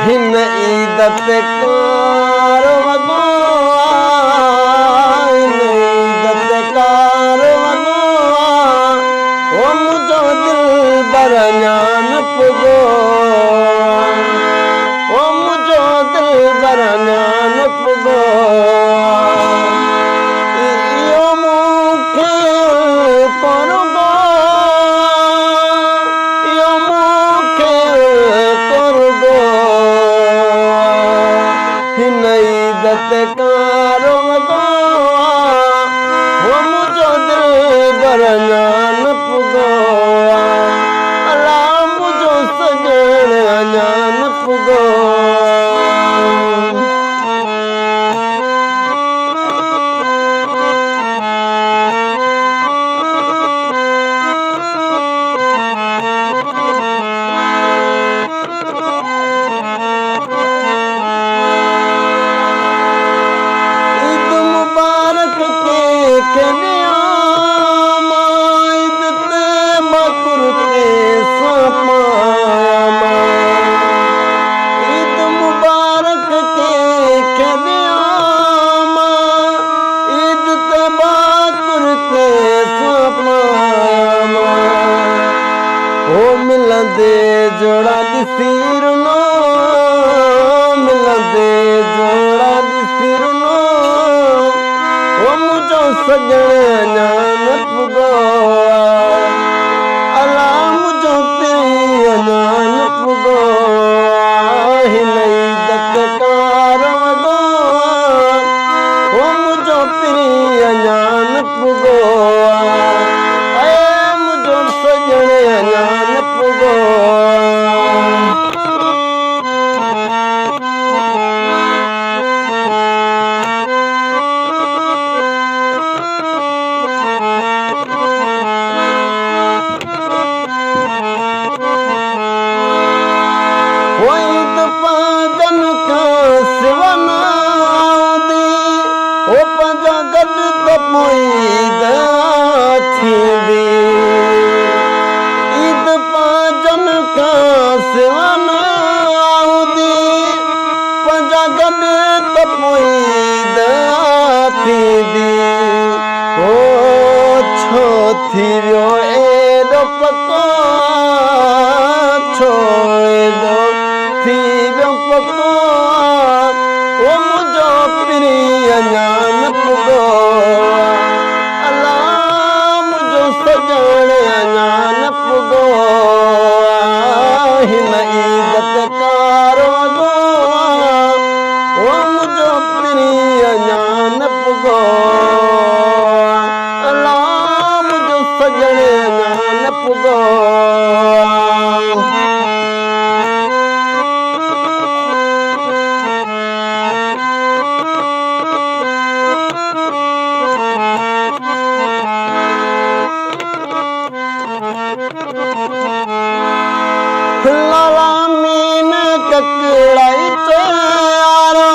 हिन ईद ते कार वॻो हिन ईद ते कार वॻो ओ मुंहिंजो दिलबर ञान पुॻो ओ मुंहिंजो दिलबर ञान पुॻो इहो मूंखे कुर्बो इहो मूंखे कुर्बो हिन ईद ते कार वॻो ओ मुंहिंजो दिलबर ञान पुॻो अला मुंहिंजो सजण ञान पुॻो मिलंदे जोड़ा ॾिसी रुनो मिलंदे जोड़ा ॾिसी रुनो ओ मुंहिंजो सजण ञान पुॻो अला मुंहिंजो पीउ ञान पुॻो हिन ईद ते कार वॻो ओ मुंहिंजो पीउ ञान पुॻो मुंहिंजो सजण ञान पुॻो ईद पाजन खां सिवा न आऊंदी पंहिंजा गॾु त पोइ ईद थींदी ओ छो थी वियो एॾो पको छो एॾो थी वियो पको ओ मुंहिंजो पीउ ञान पुॻो सजण ञान पुॻो हिन ईद ते कार वॻो ओ मुंहिंजो पीउ ञान पुॻो अला मुंहिंजो सजण ञान पुॻो लाला मीन ककड़ाई यारो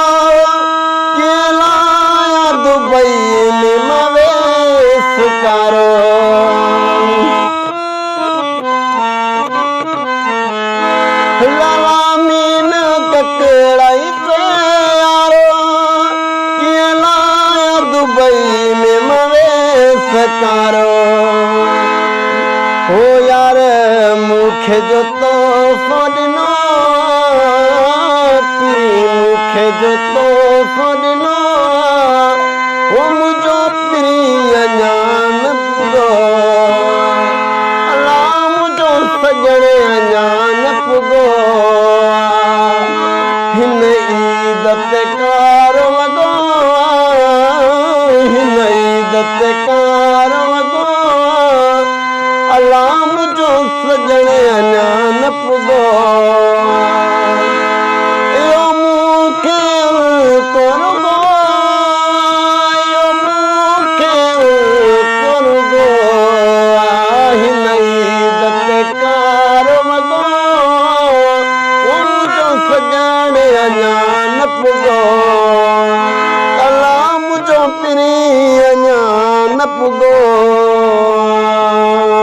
केलाया दुबई में मवेश करो लाला मीन ककड़ाई यारो केलाया दुबई में मवेश करो हो यार मूंखे जो तोहफ़ो ॾिनो पीउ मूंखे जो तोहफ़ो ॾिनो हो मुंहिंजो पीउ ञान पुॻो अला मुंहिंजो सजण ञान पुॻो हिन ईद ते कार वॻो हिन ईद ते कार वॻो अला मुंहिंजो सजण ञान पुॻो